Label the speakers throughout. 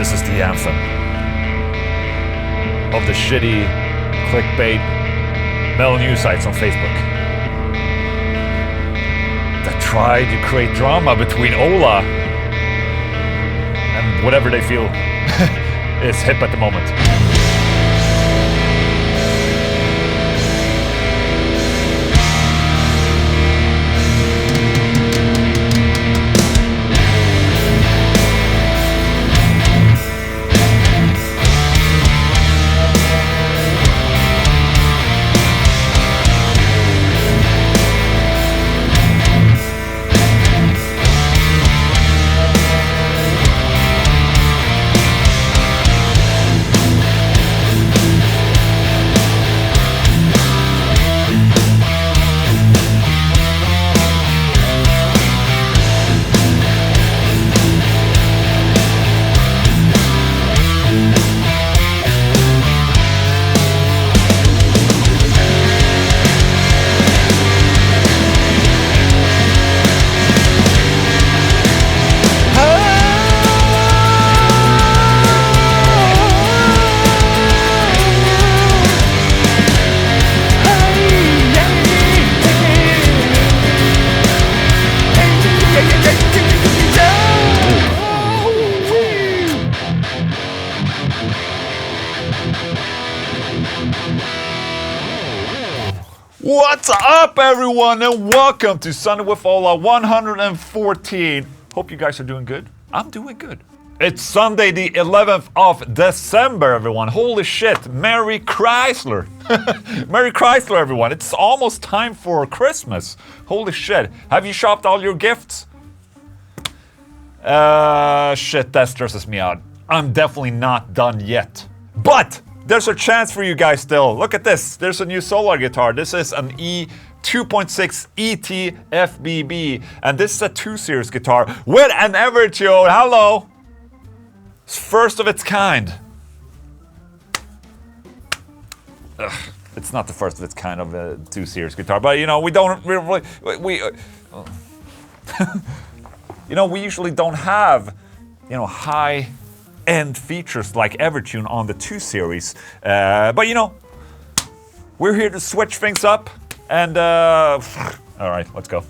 Speaker 1: This is the anthem of the shitty clickbait metal news sites on Facebook that try to create drama between Ola and whatever they feel is hip at the moment. What's up, everyone, and welcome to Sunday with Ola 114. Hope you guys are doing good. I'm doing good. It's Sunday, the 11th of December, everyone. Holy shit, Merry Chrysler. Merry Chrysler, everyone. It's almost time for Christmas. Holy shit. Have you shopped all your gifts? Shit, that stresses me out. I'm definitely not done yet. But there's a chance for you guys still. Look at this. There's a new solar guitar. This is an E2.6 ET FBB. And this is a 2 Series guitar with an Evertune. Hello. It's first of its kind. Ugh, it's not the first of its kind of a 2 Series guitar. But you know, we don't really... you know, we usually don't have, you know, high-end features like Evertune on the 2 Series. But you know, we're here to switch things up and all right, let's go.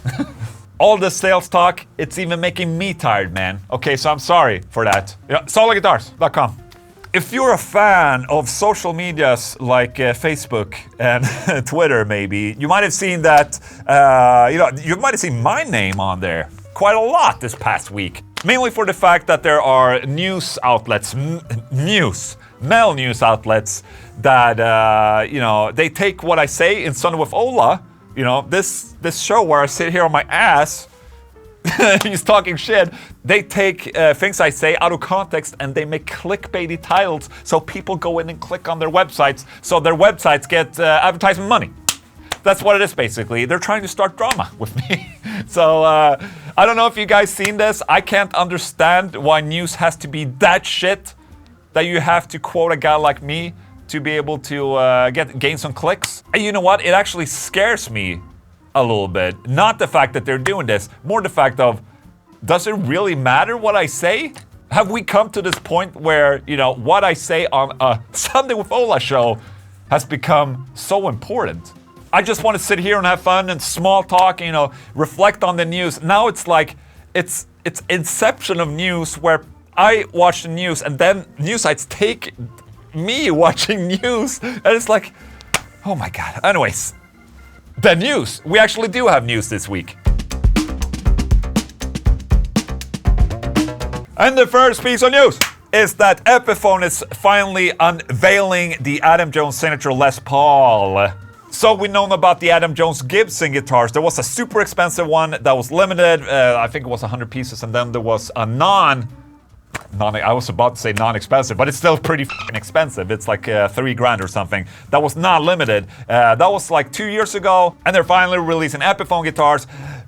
Speaker 1: All the sales talk, it's even making me tired, man. Okay, so I'm sorry for that. Yeah, solarguitars.com. If you're a fan of social medias like Facebook and Twitter, maybe, you might have seen that, you know, you might have seen my name on there quite a lot this past week. Mainly for the fact that there are news outlets, male news outlets that, you know, they take what I say in Sunday with Ola, you know, this show where I sit here on my ass, he's talking shit, they take things I say out of context and they make clickbaity titles so people go in and click on their websites so their websites get advertisement money. That's what it is, basically. They're trying to start drama with me. So, I don't know if you guys seen this. I can't understand why news has to be that shit that you have to quote a guy like me to be able to gain some clicks. And you know what? It actually scares me a little bit. Not the fact that they're doing this, more the fact of, does it really matter what I say? Have we come to this point where, you know, what I say on a Sunday with Ola show has become so important? I just want to sit here and have fun and small talk, you know, reflect on the news. Now it's like, it's inception of news where I watch the news and then news sites take me watching news. And it's like, oh my God. Anyways, the news. We actually do have news this week. And the first piece of news is that Epiphone is finally unveiling the Adam Jones signature Les Paul. So we know about the Adam Jones Gibson guitars. There was a super expensive one that was limited. I think it was 100 pieces, and then there was a I was about to say non-expensive, but it's still pretty f***ing expensive. It's like $3,000 or something. That was not limited. That was like 2 years ago, and they're finally releasing Epiphone guitars,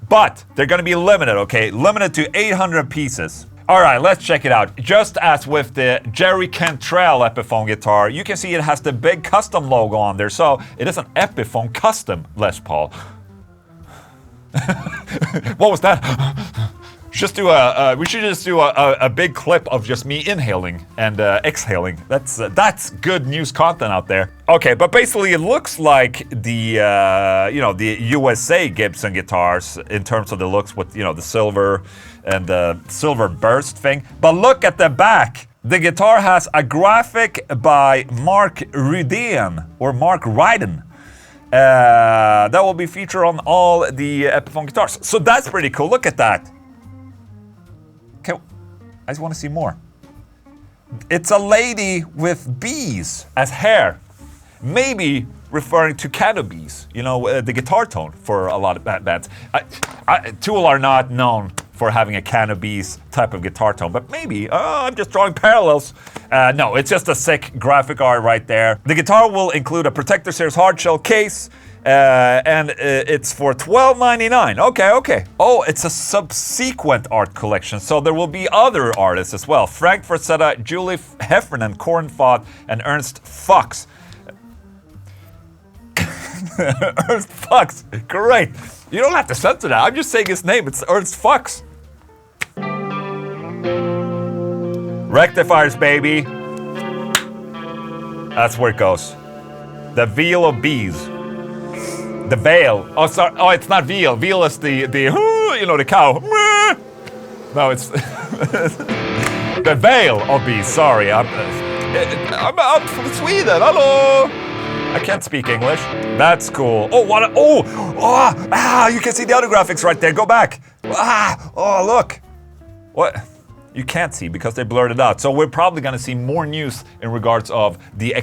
Speaker 1: but they're gonna be limited, okay? Limited to 800 pieces. All right, let's check it out. Just as with the Jerry Cantrell Epiphone guitar, you can see it has the big custom logo on there, so it is an Epiphone custom Les Paul. What was that? Just do we should just do a big clip of just me inhaling and exhaling. That's good news content out there. Okay, but basically it looks like the the USA Gibson guitars in terms of the looks with the silver and the silver burst thing. But look at the back. The guitar has a graphic by Mark Ryden or Mark Ryden. That will be featured on all the Epiphone guitars. So that's pretty cool. Look at that. Okay, I just want to see more. It's a lady with bees as hair. Maybe referring to canopies, the guitar tone for a lot of bands. Tool are not known for having a canopies type of guitar tone, but maybe, I'm just drawing parallels. No, it's just a sick graphic art right there. The guitar will include a Protector Series hardshell case, and it's for $12.99. Okay. Oh, it's a subsequent art collection, so there will be other artists as well. Frank Frazetta, Julie Heffernan, Corin Fott, and Ernst Fox. Ernst Fox, great. You don't have to censor that. I'm just saying his name. It's Ernst Fox. Rectifiers, baby. That's where it goes. The veal of bees. The veil. Oh, sorry. Oh, it's not veal. Veal is the cow. No, it's the veil of bees. Sorry, I'm from Sweden. Hello. I can't speak English. That's cool. Oh, you can see the other graphics right there. Go back. Oh, look. What? You can't see because they blurred it out. So we're probably gonna see more news in regards of the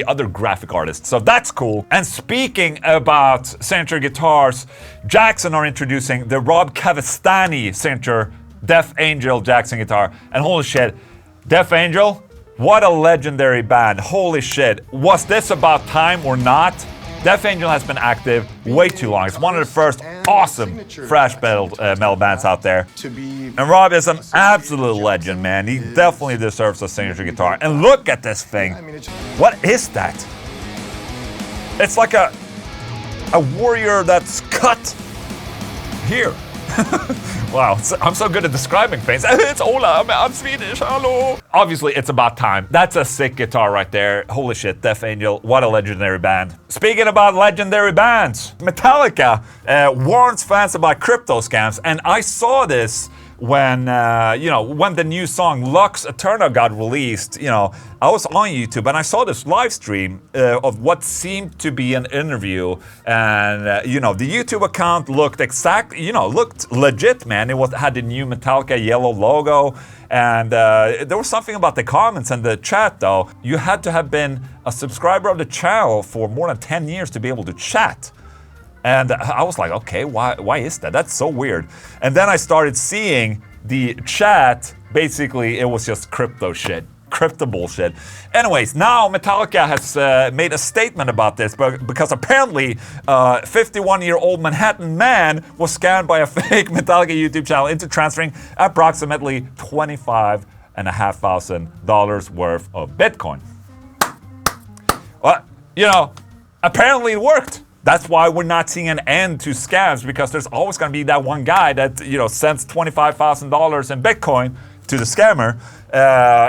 Speaker 1: other graphic artists. So that's cool. And speaking about signature guitars, Jackson are introducing the Rob Cavestany signature Death Angel Jackson guitar. And holy shit, Death Angel, what a legendary band. Holy shit. Was this about time or not? Death Angel has been active way too long. It's one of the first awesome thrash metal bands out there. And Rob is an absolute legend, man. He definitely deserves a signature guitar. And look at this thing. What is that? It's like a warrior that's cut here. Wow, I'm so good at describing things. It's Ola, I'm Swedish, hello. Obviously, it's about time. That's a sick guitar right there. Holy shit, Death Angel, what a legendary band. Speaking about legendary bands, Metallica warns fans about crypto scams. And I saw this when the new song Lux Eterna got released. I was on YouTube and I saw this live stream of what seemed to be an interview, and the YouTube account looked looked legit, man. It had the new Metallica yellow logo, and there was something about the comments and the chat though. You had to have been a subscriber of the channel for more than 10 years to be able to chat. And I was like, okay, why is that? That's so weird. And then I started seeing the chat. Basically, it was just crypto shit. Crypto bullshit. Anyways, now Metallica has made a statement about this because apparently a 51-year-old Manhattan man was scammed by a fake Metallica YouTube channel into transferring approximately $25,500 worth of Bitcoin. Well, apparently it worked. That's why we're not seeing an end to scams, because there's always going to be that one guy that, sends $25,000 in Bitcoin to the scammer.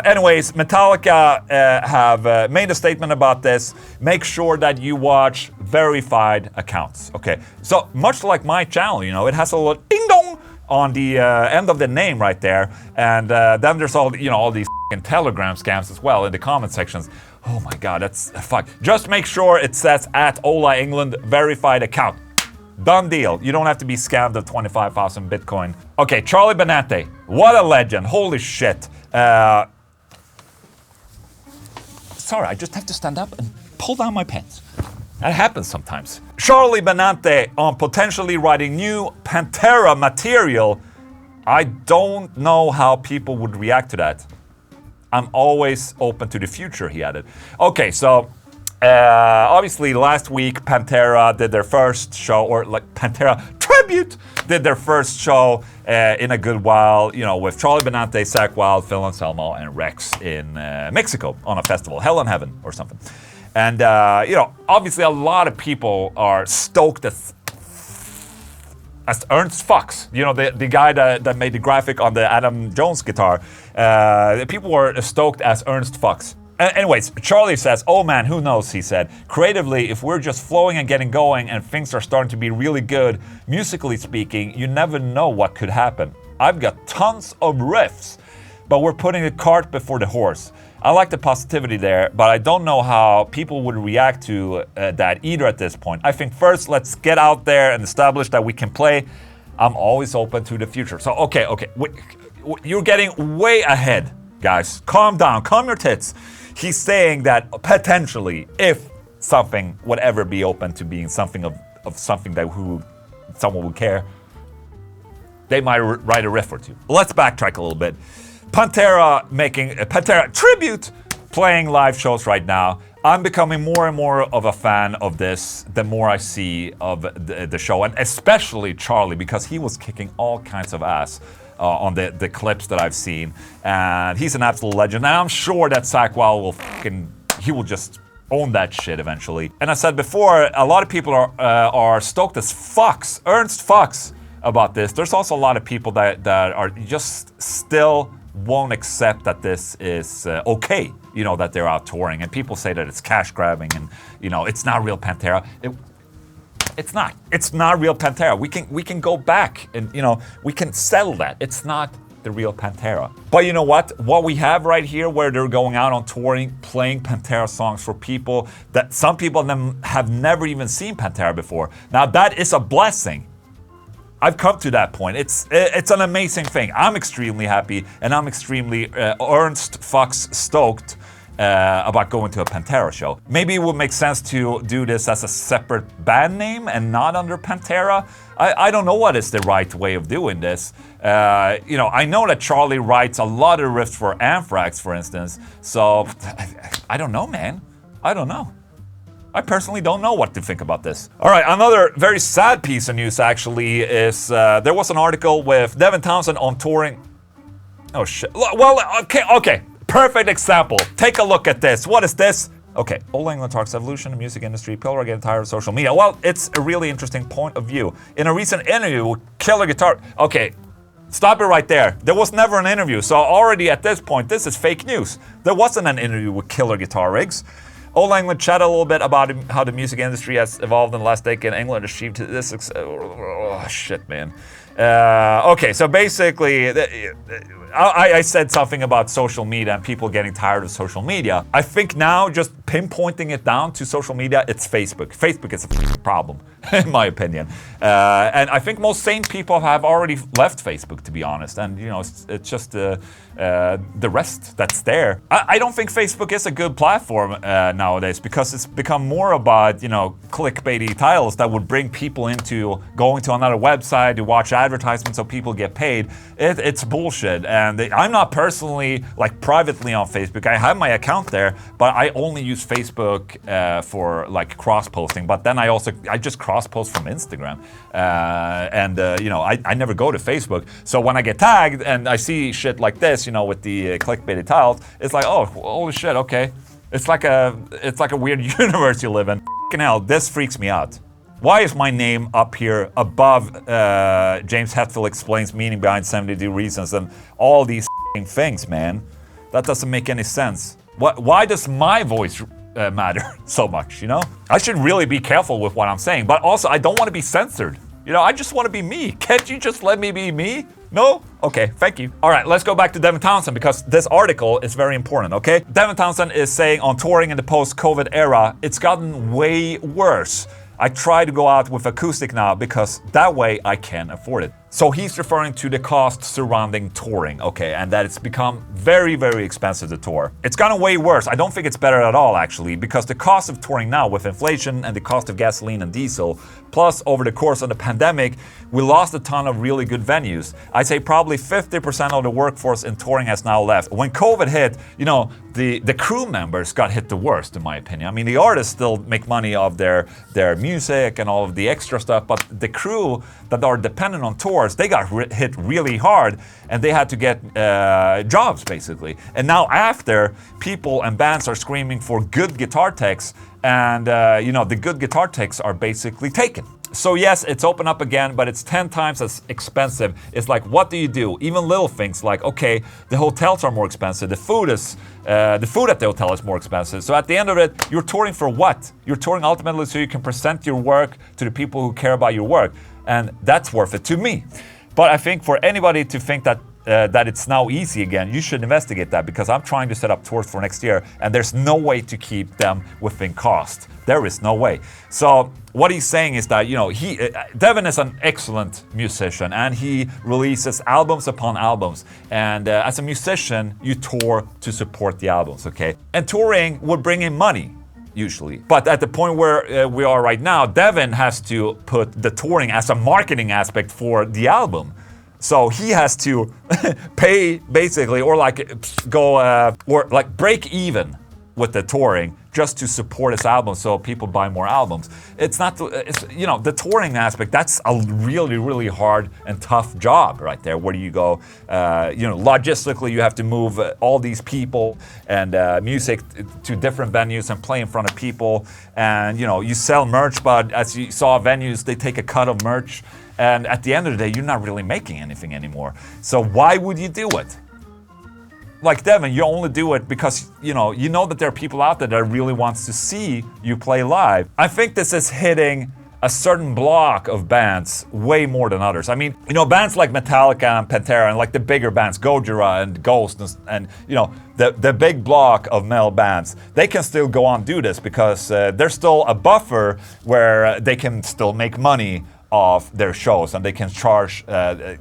Speaker 1: Anyways, Metallica have made a statement about this. Make sure that you watch verified accounts. Okay, so much like my channel, it has a little ding dong on the end of the name right there. And then there's all these Telegram scams as well in the comment sections. Oh my god, that's fuck. Just make sure it says at Ola Englund verified account. Done deal. You don't have to be scammed of 25,000 Bitcoin. Okay, Charlie Benante. What a legend. Holy shit. Sorry, I just have to stand up and pull down my pants. That happens sometimes. Charlie Benante on potentially writing new Pantera material. I don't know how people would react to that. I'm always open to the future, he added. Okay, so obviously last week Pantera did their first show, or like Pantera Tribute did their first show in a good while, with Charlie Benante, Zach Wild, Phil Anselmo, and Rex in Mexico on a festival, Hell in Heaven or something. And obviously a lot of people are stoked as as Ernst Fox, you know, the guy that made the graphic on the Adam Jones guitar. People were stoked as Ernst Fox. Anyways, Charlie says, oh man, who knows, he said. Creatively, if we're just flowing and getting going and things are starting to be really good, musically speaking, you never know what could happen. I've got tons of riffs, but we're putting the cart before the horse. I like the positivity there, but I don't know how people would react to that either at this point. I think first, let's get out there and establish that we can play. I'm always open to the future. So, okay, you're getting way ahead, guys. Calm down, calm your tits. He's saying that potentially, if something would ever be open to being something of something that someone would care, they might write a riff or two. Let's backtrack a little bit. Pantera making a Pantera tribute, playing live shows right now. I'm becoming more and more of a fan of this the more I see of the show, and especially Charlie, because he was kicking all kinds of ass on the clips that I've seen, and he's an absolute legend. And I'm sure that Zach Wild he will just own that shit eventually. And I said before, a lot of people are stoked as fucks, Ernst Fox, about this. There's also a lot of people that are just still won't accept that this is okay, you know, that they're out touring, and people say that it's cash grabbing and, you know, it's not real Pantera. It's not real Pantera. We can go back and, you know, we can settle that. It's not the real Pantera. But you know what we have right here, where they're going out on touring, playing Pantera songs for people that some people of them have never even seen Pantera before. Now that is a blessing. I've come to that point. It's an amazing thing. I'm extremely happy, and I'm extremely Ernst Fox stoked about going to a Pantera show. Maybe it would make sense to do this as a separate band name and not under Pantera. I don't know what is the right way of doing this. You know, I know that Charlie writes a lot of riffs for Anthrax, for instance. So I don't know, man. I don't know. I personally don't know what to think about this. All right, another very sad piece of news actually is there was an article with Devin Townsend on touring. Oh shit. Well, okay. Perfect example. Take a look at this. What is this? Okay, Ola Englund talks evolution in the music industry. People are getting tired of social media. Well, it's a really interesting point of view. In a recent interview with Killer Guitar... Okay, stop it right there. There was never an interview, so already at this point, this is fake news. There wasn't an interview with Killer Guitar Rigs. Ola Englund chatted a little bit about how the music industry has evolved in the last decade. Englund achieved this success. Oh, shit, man. Okay, so basically, I said something about social media and people getting tired of social media. I think now, just pinpointing it down to social media, it's Facebook. Facebook is a problem, in my opinion. And I think most sane people have already left Facebook, to be honest. And, you know, it's just the rest that's there. I don't think Facebook is a good platform nowadays, because it's become more about, you know, clickbaity titles that would bring people into going to another website to watch advertisements so people get paid. It's bullshit. And I'm not personally, like, privately on Facebook. I have my account there, but I only use Facebook for, like, cross-posting. But then I just cross-post from Instagram. You know, I never go to Facebook. So when I get tagged and I see shit like this, you know, with the clickbaity titles, it's like, oh, holy shit, okay. It's like a weird universe you live in. F***ing hell, this freaks me out. Why is my name up here above James Hetfield explains meaning behind 72 reasons and all these things, man? That doesn't make any sense. Why does my voice matter so much, you know? I should really be careful with what I'm saying, but also I don't want to be censored. You know, I just want to be me. Can't you just let me be me? No? Okay, thank you. All right, let's go back to Devin Townsend, because this article is very important, okay? Devin Townsend is saying on touring in the post-COVID era, it's gotten way worse. I try to go out with acoustic now because that way I can afford it. So he's referring to the cost surrounding touring, okay, and that it's become very, very expensive to tour. It's gotten way worse. I don't think it's better at all, actually, because the cost of touring now with inflation and the cost of gasoline and diesel, plus over the course of the pandemic, we lost a ton of really good venues. I'd say probably 50% of the workforce in touring has now left. When COVID hit, you know, the crew members got hit the worst, in my opinion. I mean, the artists still make money off their music and all of the extra stuff, but the crew that are dependent on tours, they got hit really hard, and they had to get jobs, basically. And now after, people and bands are screaming for good guitar techs, and you know, the good guitar techs are basically taken. So yes, it's open up again, but it's 10 times as expensive. It's like, what do you do? Even little things like, okay, the hotels are more expensive. The food at the hotel is more expensive. So at the end of it, you're touring for what? You're touring ultimately so you can present your work to the people who care about your work. And that's worth it to me. But I think for anybody to think that it's now easy again, you should investigate that, because I'm trying to set up tours for next year and there's no way to keep them within cost. There is no way. So what he's saying is that, you know, Devin is an excellent musician and he releases albums upon albums. And as a musician, you tour to support the albums, okay? And touring would bring in money, usually. But at the point where we are right now, Devin has to put the touring as a marketing aspect for the album. So he has to pay basically, or like go, or like break even with the touring just to support his album so people buy more albums. It's not, you know, the touring aspect, that's a really, really hard and tough job right there. Where do you go, you know, logistically you have to move all these people and music to different venues and play in front of people. And, you know, you sell merch, but as you saw venues, they take a cut of merch. And at the end of the day, you're not really making anything anymore. So why would you do it? Like Devin, you only do it because, you know that there are people out there that really wants to see you play live. I think this is hitting a certain block of bands way more than others. I mean, you know, bands like Metallica and Pantera and like the bigger bands, Gojira and Ghost and you know, the big block of metal bands, they can still go on do this because there's still a buffer where they can still make money of their shows and they can charge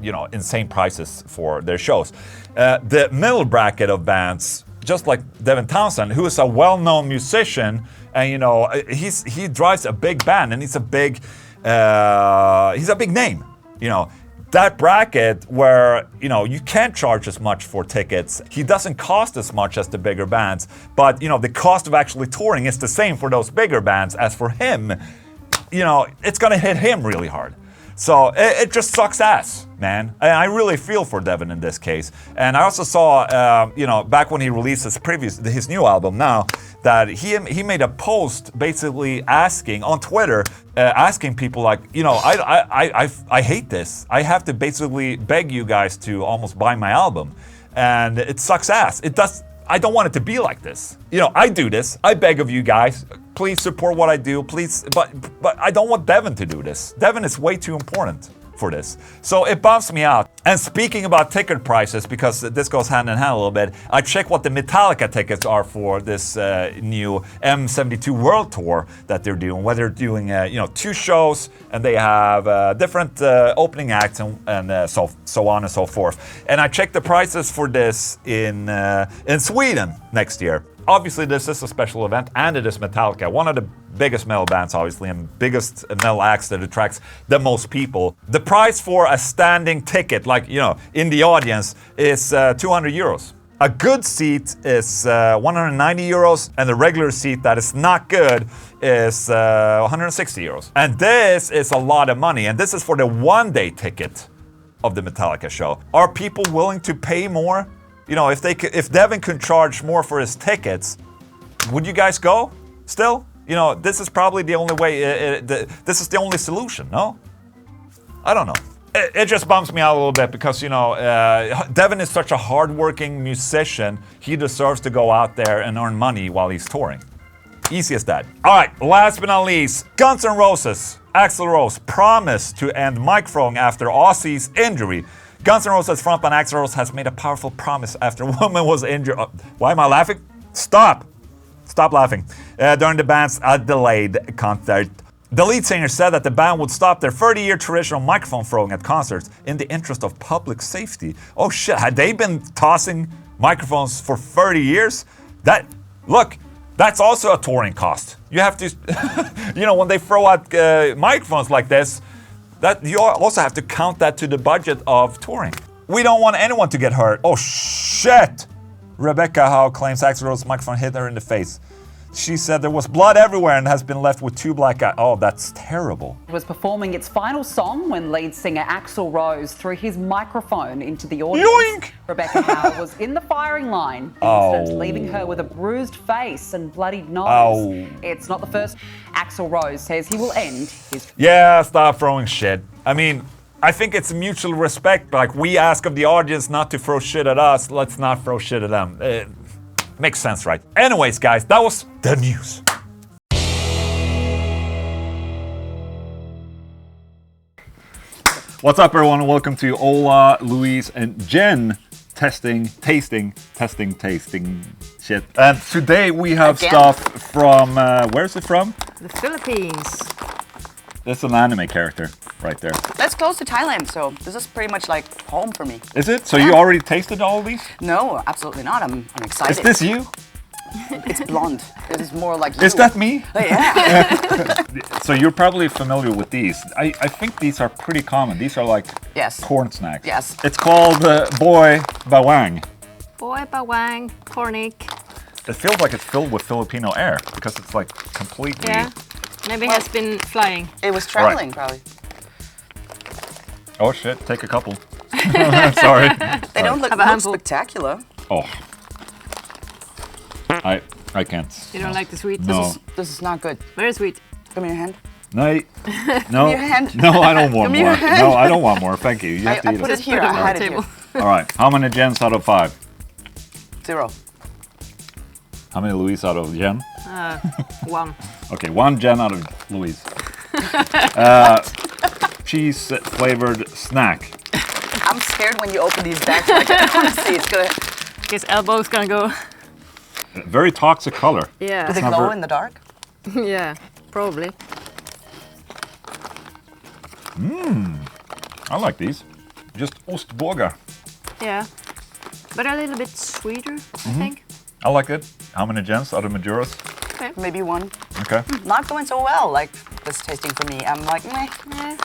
Speaker 1: you know, insane prices for their shows. The middle bracket of bands, just like Devin Townsend, who is a well-known musician, and you know, he drives a big band and he's a big name, you know. That bracket where, you know, you can't charge as much for tickets, he doesn't cost as much as the bigger bands, but you know, the cost of actually touring is the same for those bigger bands as for him. You know, it's gonna hit him really hard. So it just sucks ass, man. I really feel for Devin in this case. And I also saw, you know, back when he released his new album now, that he made a post basically asking on Twitter, asking people like, you know, I hate this. I have to basically beg you guys to almost buy my album, and it sucks ass. I don't want it to be like this. You know, I do this. I beg of you guys, please support what I do, please. But I don't want Devin to do this. Devin is way too important for this. So it bumps me out. And speaking about ticket prices, because this goes hand in hand a little bit, I checked what the Metallica tickets are for this new M72 World Tour that they're doing, where they're doing, you know, 2 shows and they have different opening acts and so on and so forth. And I checked the prices for this in Sweden next year. Obviously, this is a special event, and it is Metallica, one of the biggest metal bands, obviously, and biggest metal acts that attracts the most people. The price for a standing ticket, like, you know, in the audience, is 200 euros. A good seat is 190 euros, and the regular seat that is not good is 160 euros. And this is a lot of money, and this is for the one-day ticket of the Metallica show. Are people willing to pay more? You know, if Devin could charge more for his tickets, would you guys go still? You know, this is probably the only way, this is the only solution, no? I don't know. It just bums me out a little bit because, you know, Devin is such a hardworking musician. He deserves to go out there and earn money while he's touring. Easy as that. All right, last but not least, Guns N' Roses. Axl Rose promised to end mic throwing after Ozzy's injury. Guns N' Roses frontman Axl Rose has made a powerful promise after a woman was injured. Why am I laughing? Stop laughing. During the band's delayed concert. The lead singer said that the band would stop their 30-year traditional microphone throwing at concerts in the interest of public safety. Oh shit, had they been tossing microphones for 30 years? That's also a touring cost. You have to, you know, when they throw out microphones like this, that you also have to count that to the budget of touring. We don't want anyone to get hurt. Oh shit! Rebecca Howe claims Axl Rose's microphone hit her in the face. She said there was blood everywhere and has been left with 2 black eyes. Oh, that's terrible.
Speaker 2: It was performing its final song when lead singer Axl Rose threw his microphone into the audience.
Speaker 1: Yoink!
Speaker 2: Rebecca Howe was in the firing line, leaving her with a bruised face and bloodied nose.
Speaker 1: Oh.
Speaker 2: It's not the first. Axl Rose says he will end his...
Speaker 1: Yeah, stop throwing shit. I mean, I think it's mutual respect. Like, we ask of the audience not to throw shit at us, let's not throw shit at them. Makes sense, right? Anyways, guys, that was the news. What's up, everyone? Welcome to Ola, Louise, and Jen tasting shit. And today we have stuff from, where's it from?
Speaker 3: The Philippines.
Speaker 1: That's an anime character right there.
Speaker 4: That's close to Thailand, so this is pretty much like home for me.
Speaker 1: Is it? So you already tasted all of these?
Speaker 4: No, absolutely not. I'm excited.
Speaker 1: Is this you?
Speaker 4: It's blonde. It is more like you.
Speaker 1: Is that me?
Speaker 4: Oh, yeah.
Speaker 1: So you're probably familiar with these. I think these are pretty common. These are like corn snacks.
Speaker 4: Yes.
Speaker 1: It's called Boy Bawang.
Speaker 3: Boy Bawang, Cornic.
Speaker 1: It feels like it's filled with Filipino air because it's like completely...
Speaker 3: Yeah, maybe it has been flying.
Speaker 4: It was traveling, probably.
Speaker 1: Oh shit, take a couple. Sorry.
Speaker 4: They don't look spectacular.
Speaker 1: Oh. I can't.
Speaker 3: You don't like the sweet?
Speaker 1: No.
Speaker 4: This is not good.
Speaker 3: Very sweet.
Speaker 4: Give me your hand.
Speaker 1: No. No.
Speaker 4: Give me your hand.
Speaker 1: No, I don't want
Speaker 4: Give me
Speaker 1: more.
Speaker 4: your hand.
Speaker 1: No, I don't want more. Thank you. You have to
Speaker 4: I
Speaker 1: eat
Speaker 4: put
Speaker 1: it.
Speaker 4: it here. I had it here.
Speaker 1: All right. How many Jens out of 5?
Speaker 4: 0.
Speaker 1: How many Louise out of Jen?
Speaker 3: 1.
Speaker 1: Okay, 1 Jen out of Louise. Cheese flavored snack.
Speaker 4: I'm scared when you open these bags. Like, I want to see. It's gonna.
Speaker 3: His elbow's gonna go.
Speaker 1: Very toxic color.
Speaker 3: Yeah.
Speaker 4: Do they glow in the dark?
Speaker 3: Yeah, probably.
Speaker 1: I like these. Just ostbågar.
Speaker 3: Yeah. But a little bit sweeter, I think.
Speaker 1: I like it. How many Jens out of Majoras?
Speaker 3: Okay.
Speaker 4: Maybe 1.
Speaker 1: Okay.
Speaker 4: Not going so well. Like this tasting for me. I'm like, meh.
Speaker 3: Yeah.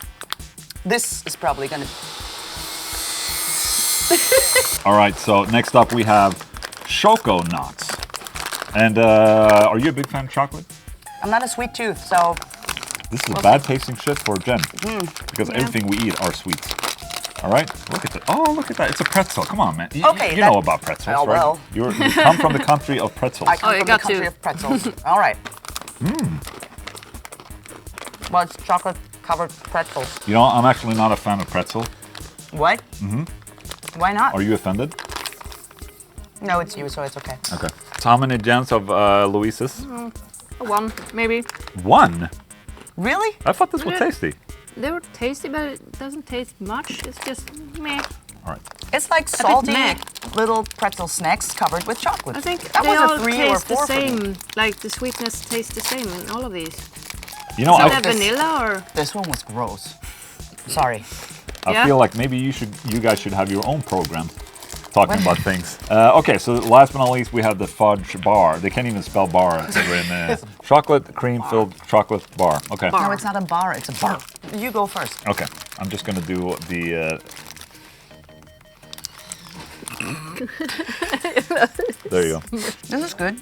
Speaker 4: This is probably gonna.
Speaker 1: All right, so next up we have Choco Nuts. And are you a big fan of chocolate?
Speaker 4: I'm not a sweet tooth, so.
Speaker 1: This is bad tasting shit for Jen. Because everything we eat are sweets. All right, look at that. Oh, look at that. It's a pretzel. Come on, man. You know about pretzels,
Speaker 4: Oh,
Speaker 1: right?
Speaker 4: well.
Speaker 1: You come from the country of pretzels.
Speaker 4: I come from the country of pretzels. All right. Well, it's chocolate-covered pretzels.
Speaker 1: You know, I'm actually not a fan of pretzel.
Speaker 4: What? Why not?
Speaker 1: Are you offended?
Speaker 4: No, it's you, so it's okay.
Speaker 1: Okay. So how many Jens of Louise's?
Speaker 3: 1, maybe.
Speaker 1: 1?
Speaker 4: Really?
Speaker 1: I thought this was tasty.
Speaker 3: They were tasty, but it doesn't taste much. It's just meh.
Speaker 1: All right.
Speaker 4: It's like
Speaker 3: bit
Speaker 4: salty
Speaker 3: meh.
Speaker 4: little pretzel snacks covered with chocolate.
Speaker 3: I think
Speaker 4: that
Speaker 3: they
Speaker 4: was
Speaker 3: all
Speaker 4: a 3 or
Speaker 3: taste
Speaker 4: 4
Speaker 3: the
Speaker 4: for me.
Speaker 3: same. Like the sweetness tastes the same in all of these.
Speaker 1: You know,
Speaker 3: Is
Speaker 1: I
Speaker 3: that vanilla or?
Speaker 4: This one was gross. Sorry.
Speaker 1: I feel like maybe you guys should have your own program talking about things. Okay, so last but not least, we have the fudge bar. They can't even spell bar. They're in chocolate cream filled chocolate bar. Okay.
Speaker 4: No, it's not a bar. It's a bar. You go first.
Speaker 1: Okay, I'm just gonna do the. There you go.
Speaker 4: This is good.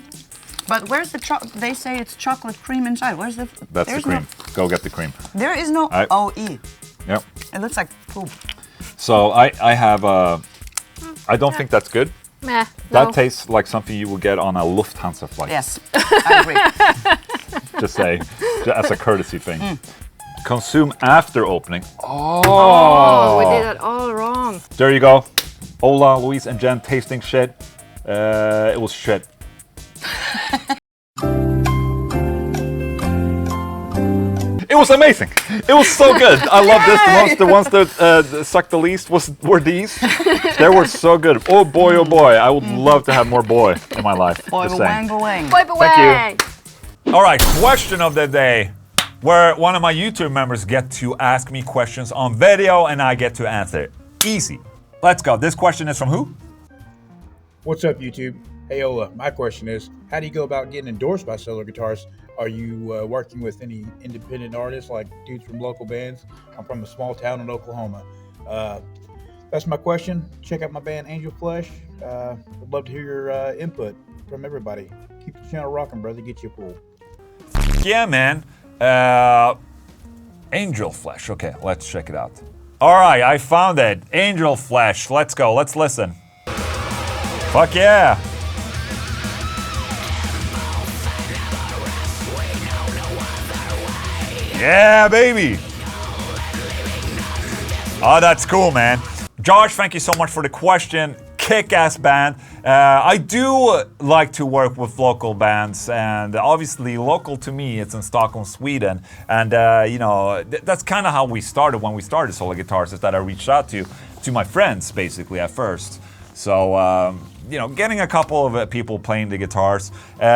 Speaker 4: But where's the chocolate? They say it's chocolate cream inside. Where's the?
Speaker 1: That's the cream. Go get the cream.
Speaker 4: There is no OE.
Speaker 1: Yep.
Speaker 4: It looks like poop.
Speaker 1: So I have I don't think that's good.
Speaker 3: Meh.
Speaker 1: That
Speaker 3: No.
Speaker 1: tastes like something you would get on a Lufthansa flight.
Speaker 4: Yes, I agree.
Speaker 1: Just say, as a courtesy thing. Consume after opening.
Speaker 3: Oh, we did that all wrong.
Speaker 1: There you go. Ola, Louise, and Jen tasting shit. It was shit. It was amazing. It was so good. I love this. The ones that sucked the least were these. They were so good. Oh boy, I would love to have more boy in my life.
Speaker 4: Boy,
Speaker 1: Just saying.
Speaker 4: bang.
Speaker 3: Boy,
Speaker 1: Thank All right, question of the day, where one of my YouTube members get to ask me questions on video and I get to answer. Easy. Let's go. This question is from who?
Speaker 5: What's up, YouTube? Hey, Ola. My question is, how do you go about getting endorsed by Solar Guitars? Are you working with any independent artists, like dudes from local bands? I'm from a small town in Oklahoma. That's my question. Check out my band, Angel Flesh. Would love to hear your input from everybody. keep the channel rocking, brother. Get you a pool.
Speaker 1: Yeah, man. Angel Flesh. Okay, let's check it out. All right, I found it. Angel Flesh. Let's go. Let's listen. Fuck yeah. Yeah, baby. Oh, that's cool, man. Josh, thank you so much for the question. Kick-ass band. I do like to work with local bands, and obviously local to me, it's in Stockholm, Sweden. And you know, that's kind of how we started when we started Solar Guitars, is that I reached out to my friends basically at first. So you know, getting a couple of people playing the guitars.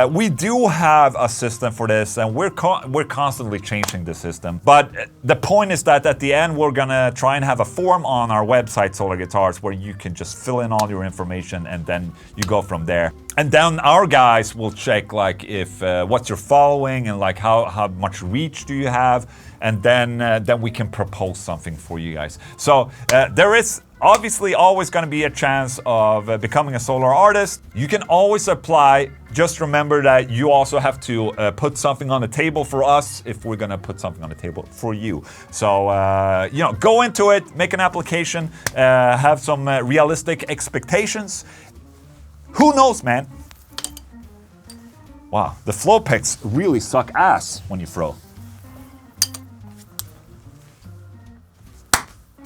Speaker 1: We do have a system for this, and we're constantly changing the system. But the point is that at the end, we're gonna try and have a form on our website, Solar Guitars, where you can just fill in all your information, and then you go from there. And then our guys will check like if what you're following and like how much reach do you have, and then we can propose something for you guys. So there is obviously always going to be a chance of becoming a solar artist. You can always apply. Just remember that you also have to put something on the table for us if we're going to put something on the table for you. So, you know, go into it, make an application, have some realistic expectations. Who knows, man? Wow, the flow picks really suck ass when you throw.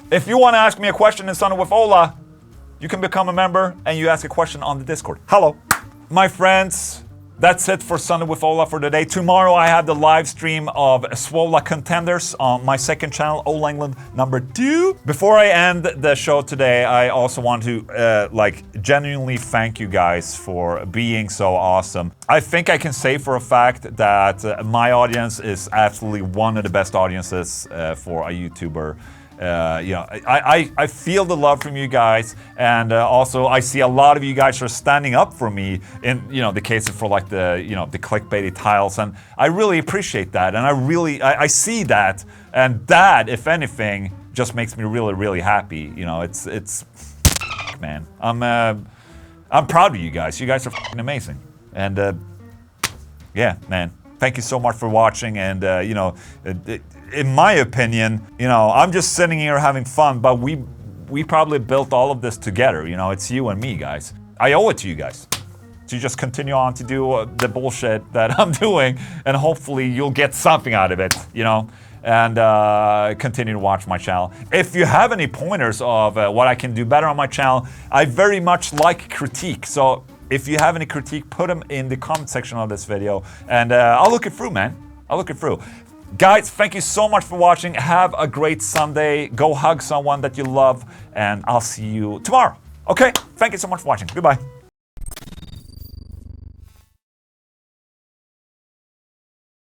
Speaker 1: If you want to ask me a question in Sunday with Ola, you can become a member and you ask a question on the Discord. Hello. My friends, that's it for Sunday with Ola for today. Tomorrow I have the live stream of SWOLA Contenders on my second channel, Ola Englund #2. Before I end the show today, I also want to like genuinely thank you guys for being so awesome. I think I can say for a fact that my audience is absolutely one of the best audiences for a YouTuber. You know, I feel the love from you guys, and also I see a lot of you guys are standing up for me in, you know, the cases for like the, you know, the clickbaity tiles, and I really appreciate that, and I see that, and that, if anything, just makes me really happy. You know, it's man, I'm proud of you guys. You guys are fucking amazing, and yeah, man, thank you so much for watching, and you know. In my opinion, you know, I'm just sitting here having fun, but we probably built all of this together. You know, it's you and me, guys. I owe it to you guys to just continue on to do the bullshit that I'm doing, and hopefully you'll get something out of it, you know, and continue to watch my channel. If you have any pointers of what I can do better on my channel, I very much like critique. So if you have any critique, put them in the comment section of this video, and I'll look it through, man. I'll look it through. Guys, thank you so much for watching. Have a great Sunday. Go hug someone that you love, and I'll see you tomorrow. Okay? Thank you so much for watching. Goodbye.